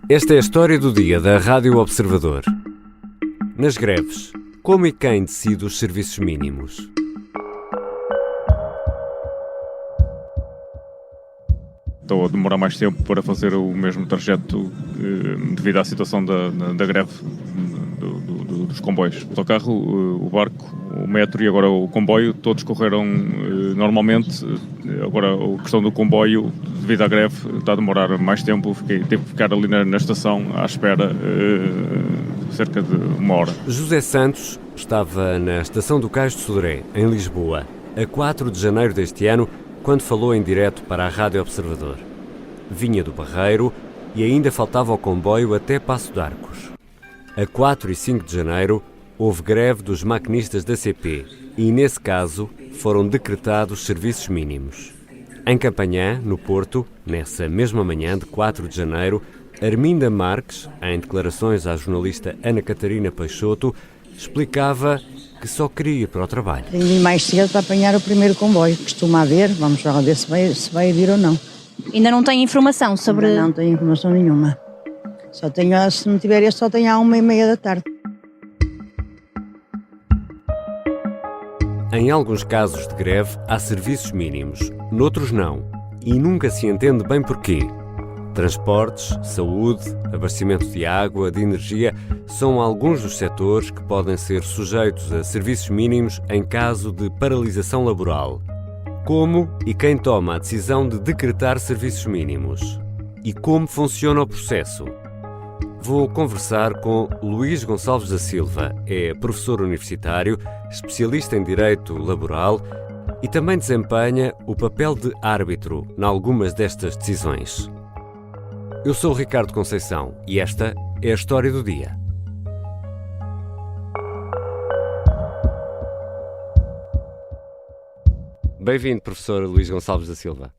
Esta é a história do dia da Rádio Observador. Nas greves, como e quem decide os serviços mínimos? Estou a demorar mais tempo para fazer o mesmo trajeto devido à situação da greve dos comboios. O autocarro, o barco, o metro e agora o comboio, todos correram normalmente. Agora a questão do comboio, devido à greve, está a demorar mais tempo. Tive que ficar ali na estação à espera cerca de uma hora. José Santos estava na estação do Cais de Sodré, em Lisboa, a 4 de janeiro deste ano, quando falou em direto para a Rádio Observador. Vinha do Barreiro e ainda faltava o comboio até Passo de Arcos. A 4 e 5 de janeiro houve greve dos maquinistas da CP e, nesse caso, foram decretados serviços mínimos. Em Campanhã, no Porto, nessa mesma manhã de 4 de janeiro, Arminda Marques, em declarações à jornalista Ana Catarina Peixoto, explicava que só queria ir para o trabalho. Tenho de ir mais cedo para apanhar o primeiro comboio. Costuma haver, vamos lá ver se vai vir ou não. Ainda não tem informação sobre... Ainda não tenho informação nenhuma. Só tenho, se não tiver este, só tenho à 1h30 da tarde. Em alguns casos de greve há serviços mínimos, noutros não. E nunca se entende bem porquê. Transportes, saúde, abastecimento de água, de energia, são alguns dos setores que podem ser sujeitos a serviços mínimos em caso de paralisação laboral. Como e quem toma a decisão de decretar serviços mínimos? E como funciona o processo? Vou conversar com Luís Gonçalves da Silva. É professor universitário, especialista em Direito Laboral e também desempenha o papel de árbitro em algumas destas decisões. Eu sou o Ricardo Conceição e esta é a história do dia. Bem-vindo, professor Luís Gonçalves da Silva.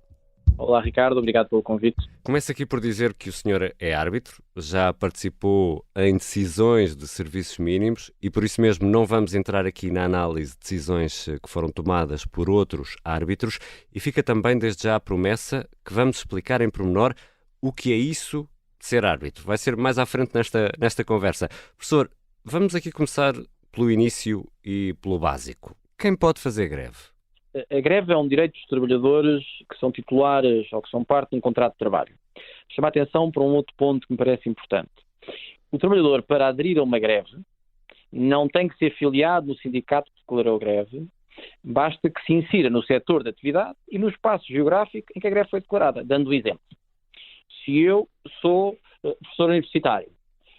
Olá, Ricardo, obrigado pelo convite. Começo aqui por dizer que o senhor é árbitro, já participou em decisões de serviços mínimos e por isso mesmo não vamos entrar aqui na análise de decisões que foram tomadas por outros árbitros e fica também desde já a promessa que vamos explicar em pormenor o que é isso de ser árbitro. Vai ser mais à frente nesta conversa. Professor, vamos aqui começar pelo início e pelo básico. Quem pode fazer greve? A greve é um direito dos trabalhadores que são titulares ou que são parte de um contrato de trabalho. Chama a atenção para um outro ponto que me parece importante. O trabalhador, para aderir a uma greve, não tem que ser filiado no sindicato que declarou a greve, basta que se insira no setor de atividade e no espaço geográfico em que a greve foi declarada. Dando o exemplo. Se eu sou professor universitário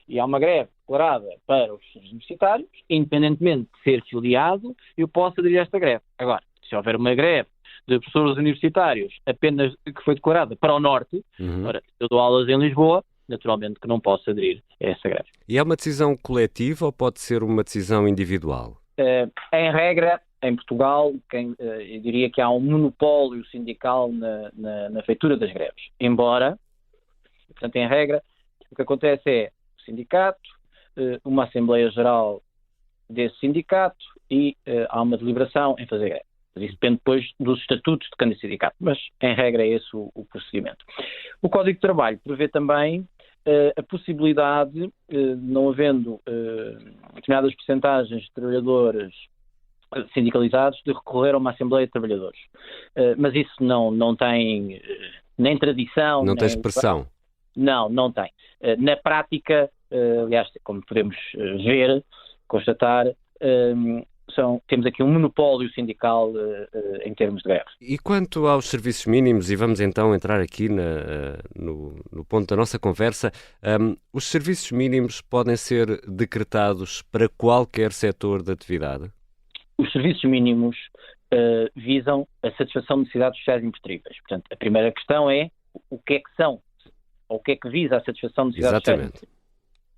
e há uma greve declarada para os professores universitários, independentemente de ser filiado, eu posso aderir a esta greve. Agora, se houver uma greve de professores universitários apenas que foi declarada para o Norte, ora, eu dou aulas em Lisboa, naturalmente que não posso aderir a essa greve. E é uma decisão coletiva ou pode ser uma decisão individual? Em regra, em Portugal, eu diria que há um monopólio sindical na feitura das greves. Embora, portanto, em regra, o que acontece é o sindicato, uma Assembleia Geral desse sindicato e há uma deliberação em fazer greve. Isso depende depois dos estatutos de cada sindicato, mas em regra é esse o procedimento. O Código de Trabalho prevê também a possibilidade, não havendo determinadas percentagens de trabalhadores sindicalizados, de recorrer a uma Assembleia de Trabalhadores. Mas isso não tem nem tradição... Não tem expressão? Não tem. Na prática, aliás, como podemos ver, constatar... temos aqui um monopólio sindical em termos de greve. E quanto aos serviços mínimos, e vamos então entrar aqui no ponto da nossa conversa, os serviços mínimos podem ser decretados para qualquer setor de atividade? Os serviços mínimos visam a satisfação de necessidades sociais imprescindíveis. Portanto, a primeira questão é o que é que são, ou o que é que visa a satisfação de necessidades sociais.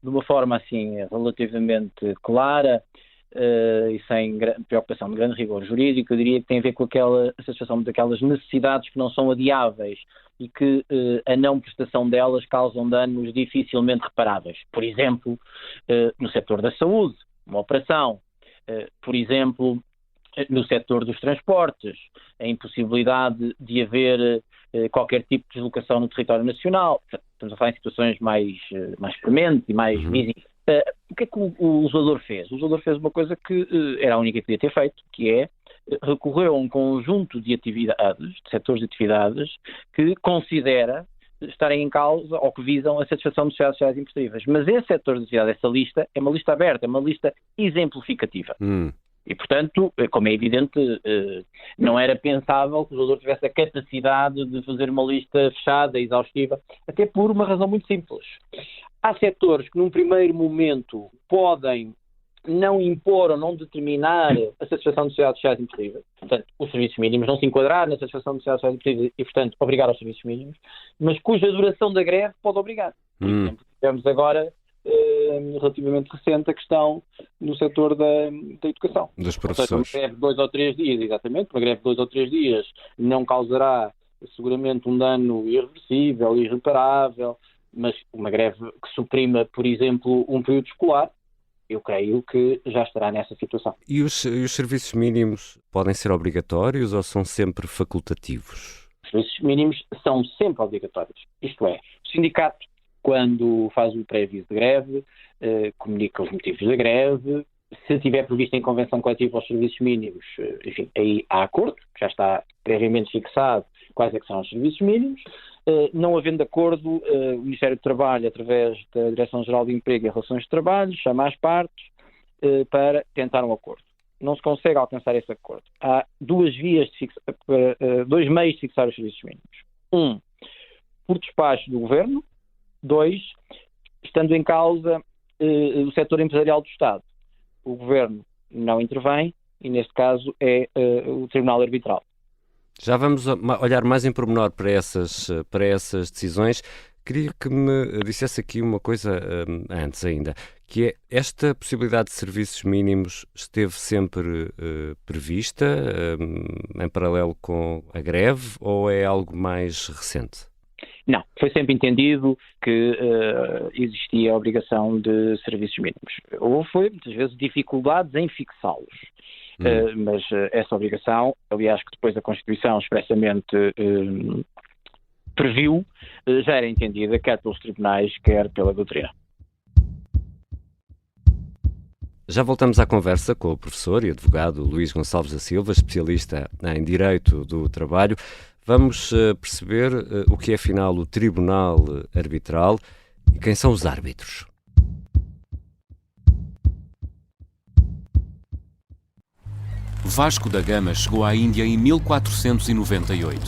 De uma forma assim relativamente clara, e sem preocupação de grande rigor jurídico, eu diria que tem a ver com a satisfação daquelas necessidades que não são adiáveis e que a não prestação delas causam danos dificilmente reparáveis. Por exemplo, no setor da saúde, uma operação. Por exemplo, no setor dos transportes, a impossibilidade de haver qualquer tipo de deslocação no território nacional. Portanto, estamos a falar em situações mais prementes e mais visíveis. O que é que o legislador fez? O legislador fez uma coisa que era a única que podia ter feito, que é recorreu a um conjunto de atividades, de setores de atividades, que considera estarem em causa ou que visam a satisfação de necessidades sociais imprescindíveis. Mas esse setor de atividade, essa lista, é uma lista aberta, é uma lista exemplificativa. E, portanto, como é evidente, não era pensável que o legislador tivesse a capacidade de fazer uma lista fechada, exaustiva, até por uma razão muito simples. Há setores que, num primeiro momento, podem não impor ou não determinar a satisfação de necessidades sociais imprescindíveis. Portanto, os serviços mínimos não se enquadrar na satisfação de necessidades sociais imprescindíveis e, portanto, obrigar aos serviços mínimos, mas cuja duração da greve pode obrigar. Por exemplo, tivemos agora, relativamente recente, a questão no setor da educação. Dos professores. Ou seja, uma greve de 2 ou 3 dias, exatamente, uma greve de 2 ou 3 dias não causará seguramente um dano irreversível, irreparável, mas uma greve que suprima, por exemplo, um período escolar, eu creio que já estará nessa situação. E os serviços mínimos podem ser obrigatórios ou são sempre facultativos? Os serviços mínimos são sempre obrigatórios. Isto é, o sindicato, quando faz o pré-aviso de greve, comunica os motivos da greve. Se tiver previsto em convenção coletiva os serviços mínimos, enfim, aí há acordo, já está previamente fixado quais é que são os serviços mínimos. Não havendo acordo, o Ministério do Trabalho, através da Direção-Geral de Emprego e Relações de Trabalho, chama as partes para tentar um acordo. Não se consegue alcançar esse acordo. Há dois meios de fixar os serviços mínimos. Por despacho do Governo. 2, estando em causa o setor empresarial do Estado. O Governo não intervém e, neste caso, é o Tribunal Arbitral. Já vamos olhar mais em pormenor para essas decisões. Queria que me dissesse aqui uma coisa antes ainda, que é esta possibilidade de serviços mínimos esteve sempre prevista em paralelo com a greve ou é algo mais recente? Não, foi sempre entendido que existia a obrigação de serviços mínimos. Houve, muitas vezes, dificuldades em fixá-los. Mas essa obrigação, aliás, que depois a Constituição expressamente previu, já era entendida quer pelos tribunais, quer pela doutrina. Já voltamos à conversa com o professor e advogado Luís Gonçalves da Silva, especialista em Direito do Trabalho. Vamos perceber o que é, afinal, o Tribunal Arbitral e quem são os árbitros. Vasco da Gama chegou à Índia em 1498.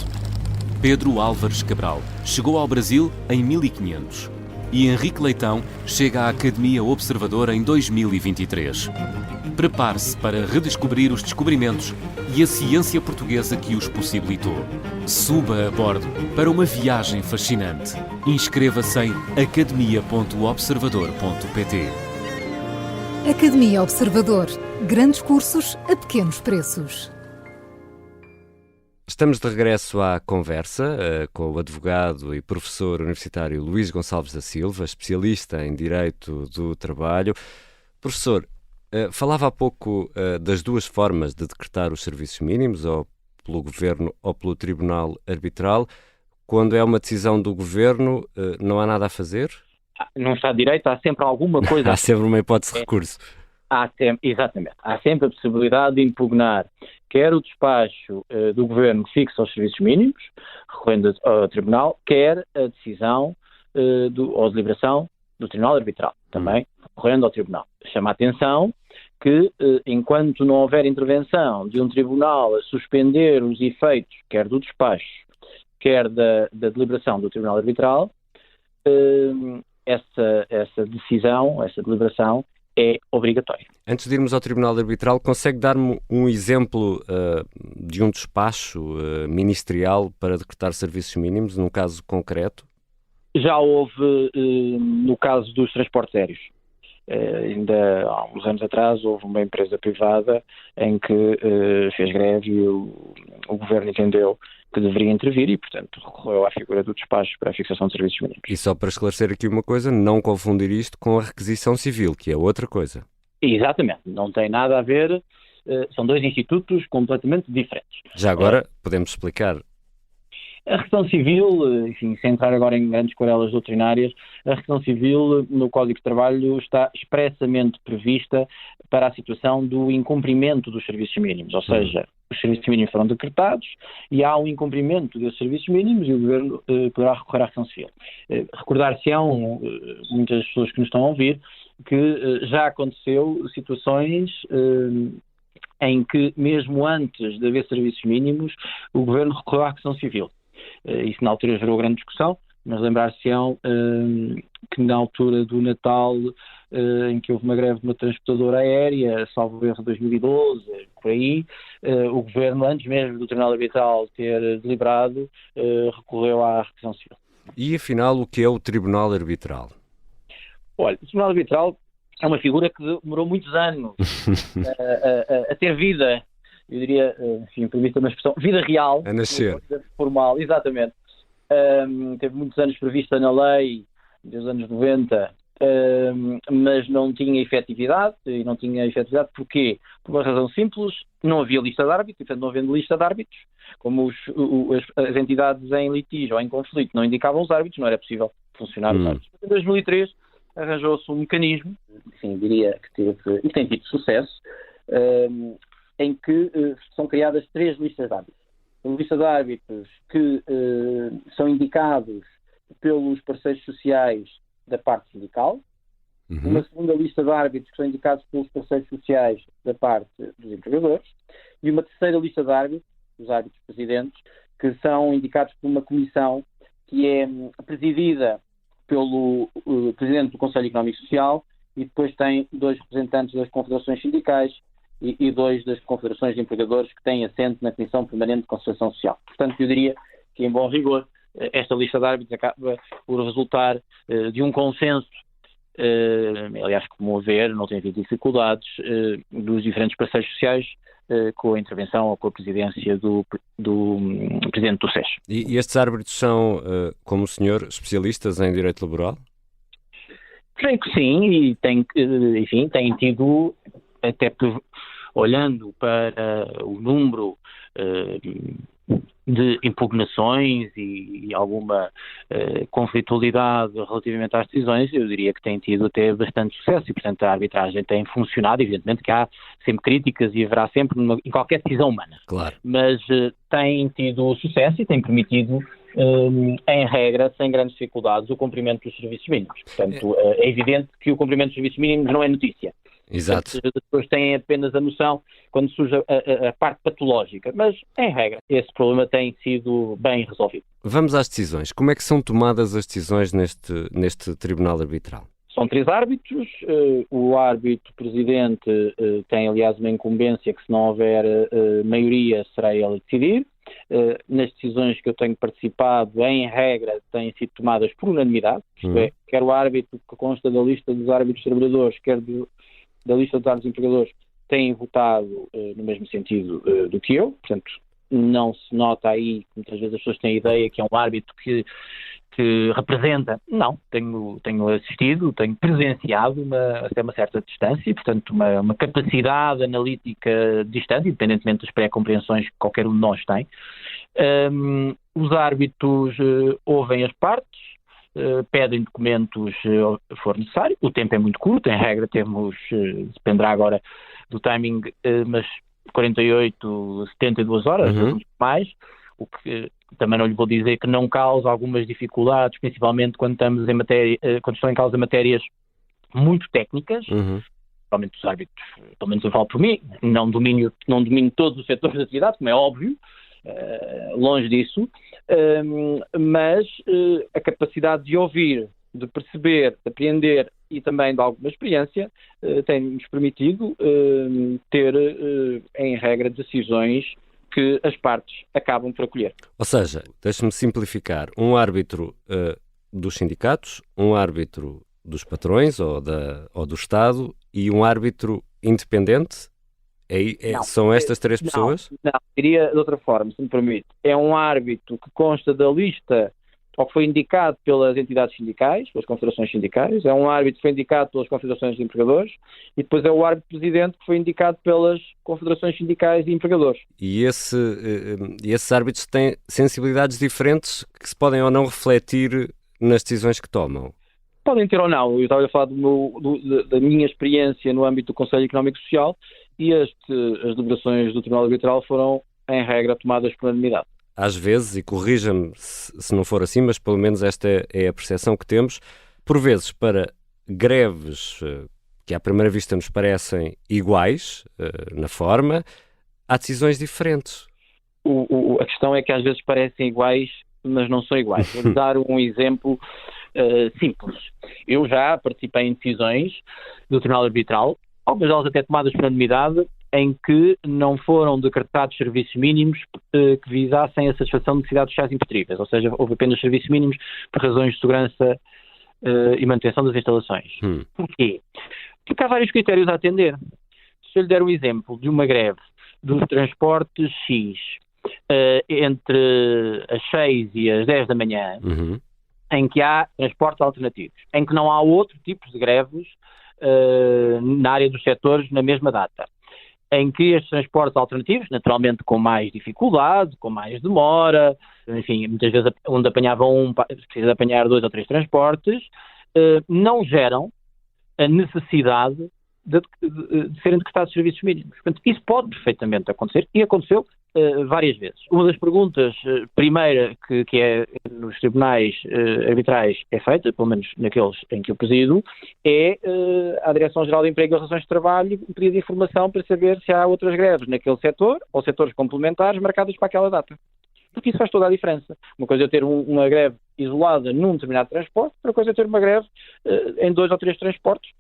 Pedro Álvares Cabral chegou ao Brasil em 1500. E Henrique Leitão chega à Academia Observador em 2023. Prepare-se para redescobrir os descobrimentos e a ciência portuguesa que os possibilitou. Suba a bordo para uma viagem fascinante. Inscreva-se em academia.observador.pt. Academia Observador. Grandes cursos a pequenos preços. Estamos de regresso à conversa com o advogado e professor universitário Luís Gonçalves da Silva, especialista em Direito do Trabalho. Professor, falava há pouco das duas formas de decretar os serviços mínimos, ou pelo Governo ou pelo Tribunal Arbitral. Quando é uma decisão do Governo, não há nada a fazer? Não está de direito, há sempre alguma coisa. Há sempre uma hipótese de recurso. Exatamente. Há sempre a possibilidade de impugnar quer o despacho do Governo que fixa os serviços mínimos, recorrendo ao Tribunal, quer a decisão ou a deliberação do Tribunal Arbitral, também recorrendo ao Tribunal. Chama a atenção que, enquanto não houver intervenção de um Tribunal a suspender os efeitos, quer do despacho, quer da deliberação do Tribunal Arbitral, essa decisão, essa deliberação, é obrigatório. Antes de irmos ao Tribunal Arbitral, consegue dar-me um exemplo de um despacho ministerial para decretar serviços mínimos, num caso concreto? Já houve no caso dos transportes aéreos. Ainda há uns anos atrás houve uma empresa privada em que fez greve e o Governo entendeu que deveria intervir e, portanto, recorreu à figura do despacho para a fixação de serviços mínimos. E só para esclarecer aqui uma coisa, não confundir isto com a requisição civil, que é outra coisa. Exatamente, não tem nada a ver, são dois institutos completamente diferentes. Já agora, podemos explicar? A requisição civil, enfim, sem entrar agora em grandes querelas doutrinárias, a requisição civil no Código de Trabalho está expressamente prevista para a situação do incumprimento dos serviços mínimos, ou seja, os serviços mínimos foram decretados e há um incumprimento desses serviços mínimos e o Governo poderá recorrer à requisição civil. Recordar-se-ão, muitas pessoas que nos estão a ouvir, que já aconteceu situações em que, mesmo antes de haver serviços mínimos, o Governo recorreu à requisição civil. Isso na altura gerou grande discussão, mas lembrar-se-ão que na altura do Natal, em que houve uma greve de uma transportadora aérea, salvo erro 2012, por aí, o Governo, antes mesmo do Tribunal Arbitral ter deliberado, recorreu à requisição civil. E afinal, o que é o Tribunal Arbitral? Olha, o Tribunal Arbitral é uma figura que demorou muitos anos a ter vida, eu diria, enfim, prevista uma expressão, vida real. A nascer. Formal, exatamente. Teve muitos anos prevista na lei, dos anos 90, mas não tinha efetividade. E não tinha efetividade porquê? Por uma razão simples, não havia lista de árbitros, e portanto não havendo lista de árbitros, como as entidades em litígio ou em conflito não indicavam os árbitros, não era possível funcionar os árbitros. Em 2003 arranjou-se um mecanismo, enfim, diria que teve, e tem tido sucesso, em que são criadas 3 listas de árbitros. Uma lista de árbitros que são indicados pelos parceiros sociais da parte sindical, uma segunda lista de árbitros que são indicados pelos parceiros sociais da parte dos empregadores, e uma terceira lista de árbitros, os árbitros presidentes, que são indicados por uma comissão que é presidida pelo Presidente do Conselho Económico e Social, e depois tem 2 representantes das confederações sindicais e 2 das confederações de empregadores que têm assento na Comissão Permanente de Concertação Social. Portanto, eu diria que, em bom rigor, esta lista de árbitros acaba por resultar de um consenso, aliás, como ver, não tem havido dificuldades, dos diferentes parceiros sociais com a intervenção ou com a presidência do Presidente do SES. E estes árbitros são, como o senhor, especialistas em direito laboral? Creio que sim, e têm tido, até olhando para o número de impugnações e alguma conflitualidade relativamente às decisões, eu diria que tem tido até bastante sucesso e, portanto, a arbitragem tem funcionado. Evidentemente que há sempre críticas e haverá sempre em qualquer decisão humana. Claro. Mas tem tido sucesso e tem permitido, em regra, sem grandes dificuldades, o cumprimento dos serviços mínimos. Portanto, é evidente que o cumprimento dos serviços mínimos não é notícia. Exato. As pessoas têm apenas a noção quando surge a parte patológica, mas, em regra, esse problema tem sido bem resolvido. Vamos às decisões. Como é que são tomadas as decisões neste Tribunal Arbitral? São 3 árbitros. O árbitro presidente tem, aliás, uma incumbência que, se não houver maioria, será ele a decidir. Nas decisões que eu tenho participado, em regra, têm sido tomadas por unanimidade. Isto é, quer o árbitro que consta da lista dos árbitros trabalhadores, quer da lista dos árbitros empregadores, têm votado no mesmo sentido do que eu. Portanto, não se nota aí, muitas vezes as pessoas têm a ideia que é um árbitro que representa. Não, tenho assistido, tenho presenciado até uma certa distância e, portanto, uma capacidade analítica distante, independentemente das pré-compreensões que qualquer um de nós tem. Os árbitros ouvem as partes, pedem documentos se for necessário. O tempo é muito curto, em regra dependerá agora do timing, mas 48, 72 horas, mais, o que também não lhe vou dizer que não causa algumas dificuldades, principalmente quando estão em causa matérias muito técnicas. Provavelmente os árbitros, pelo menos eu falo por mim, não domino todos os setores de atividade, como é óbvio, longe disso, mas a capacidade de ouvir, de perceber, de aprender e também de alguma experiência tem-nos permitido ter, em regra, decisões que as partes acabam por acolher. Ou seja, deixe-me simplificar, um árbitro dos sindicatos, um árbitro dos patrões ou do Estado e um árbitro independente? São estas 3 pessoas? Não, diria de outra forma, se me permite. É um árbitro que consta da lista ou que foi indicado pelas entidades sindicais, pelas confederações sindicais, é um árbitro que foi indicado pelas confederações de empregadores e depois é o árbitro-presidente que foi indicado pelas confederações sindicais de empregadores. E esses árbitros têm sensibilidades diferentes que se podem ou não refletir nas decisões que tomam? Podem ter ou não. Eu estava a falar da minha experiência no âmbito do Conselho Económico e Social e as deliberações do Tribunal Arbitral foram, em regra, tomadas por unanimidade. Às vezes, e corrija-me se não for assim, mas pelo menos esta é a percepção que temos, por vezes para greves que à primeira vista nos parecem iguais na forma, há decisões diferentes. A questão é que às vezes parecem iguais, mas não são iguais. Vou dar um exemplo simples. Eu já participei em decisões do Tribunal Arbitral, algumas delas até tomadas por unanimidade, em que não foram decretados serviços mínimos que visassem a satisfação de necessidades sociais imprescindíveis, ou seja, houve apenas serviços mínimos por razões de segurança e manutenção das instalações. Porquê? Porque há vários critérios a atender. Se eu lhe der um exemplo de uma greve dos transportes X entre as 6 e as 10 da manhã, em que há transportes alternativos, em que não há outro tipo de greves na área dos setores na mesma data, em que estes transportes alternativos, naturalmente com mais dificuldade, com mais demora, enfim, muitas vezes onde apanhava precisa apanhar 2 ou 3 transportes, não geram a necessidade de serem decretados serviços mínimos. Portanto, isso pode perfeitamente acontecer e aconteceu várias vezes. Uma das perguntas, primeira, que é nos tribunais arbitrais é feita, pelo menos naqueles em que eu presido, é à Direção-Geral de Emprego e Relações de Trabalho um pedido de informação para saber se há outras greves naquele setor ou setores complementares marcadas para aquela data. Porque isso faz toda a diferença. Uma coisa é ter uma greve isolada num determinado transporte, outra coisa é ter uma greve em 2 ou 3 transportes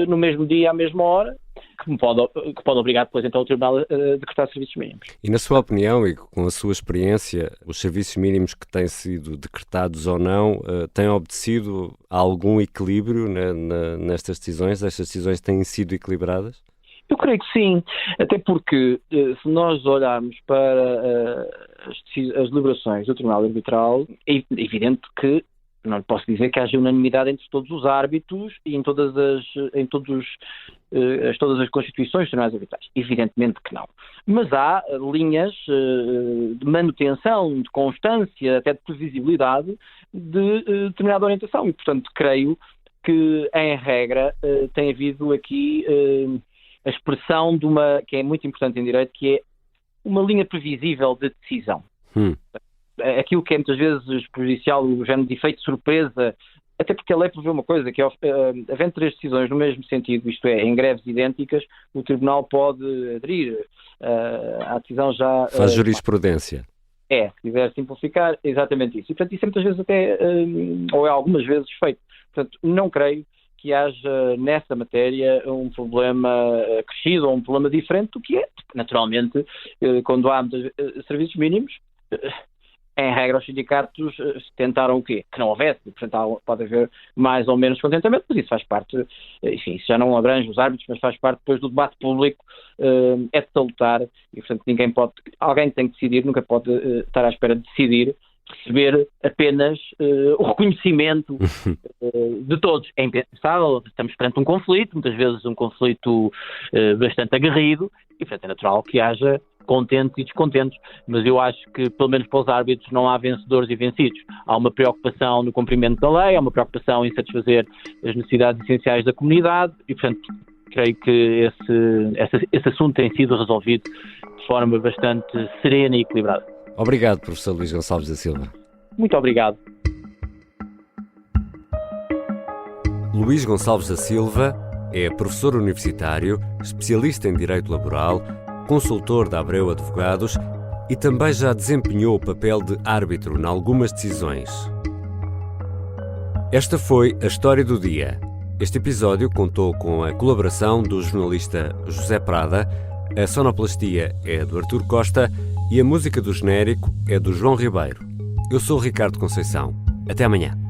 no mesmo dia, à mesma hora, que pode obrigar depois então o Tribunal a decretar serviços mínimos. E na sua opinião e com a sua experiência, os serviços mínimos que têm sido decretados ou não, têm obedecido a algum equilíbrio nestas decisões? Estas decisões têm sido equilibradas? Eu creio que sim, até porque se nós olharmos para as deliberações do Tribunal Arbitral, é evidente que não lhe posso dizer que haja unanimidade entre todos os árbitros e em todas as constituições dos tribunais arbitrais. Evidentemente que não. Mas há linhas de manutenção, de constância, até de previsibilidade de determinada orientação. E, portanto, creio que, em regra, tem havido aqui a expressão de uma, que é muito importante em direito, que é uma linha previsível de decisão. Aquilo que é muitas vezes prejudicial, o género de efeito de surpresa, até porque a lei prevê uma coisa, que é, havendo 3 decisões no mesmo sentido, isto é, em greves idênticas, o Tribunal pode aderir à decisão já... Faz jurisprudência. Se quiser simplificar, exatamente isso. E, portanto, isso é muitas vezes até, ou é algumas vezes feito. Portanto, não creio que haja nessa matéria um problema acrescido ou um problema diferente do que é. Naturalmente, quando há serviços mínimos... Em regra, os sindicatos tentaram o quê? Que não houvesse. Portanto, pode haver mais ou menos contentamento, mas isso faz parte, enfim, isso já não abrange os árbitros, mas faz parte depois do debate público, é de salutar, e portanto alguém tem que decidir, nunca pode estar à espera de decidir, receber apenas o reconhecimento de todos. É impensável, estamos perante um conflito, muitas vezes um conflito bastante aguerrido, e portanto é natural que haja contentes e descontentes, mas eu acho que, pelo menos para os árbitros, não há vencedores e vencidos. Há uma preocupação no cumprimento da lei, há uma preocupação em satisfazer as necessidades essenciais da comunidade e, portanto, creio que esse assunto tem sido resolvido de forma bastante serena e equilibrada. Obrigado, professor Luís Gonçalves da Silva. Muito obrigado. Luís Gonçalves da Silva é professor universitário, especialista em Direito Laboral, consultor da Abreu Advogados e também já desempenhou o papel de árbitro em algumas decisões. Esta foi a História do Dia. Este episódio contou com a colaboração do jornalista José Prada, a sonoplastia é do Artur Costa e a música do genérico é do João Ribeiro. Eu sou o Ricardo Conceição. Até amanhã.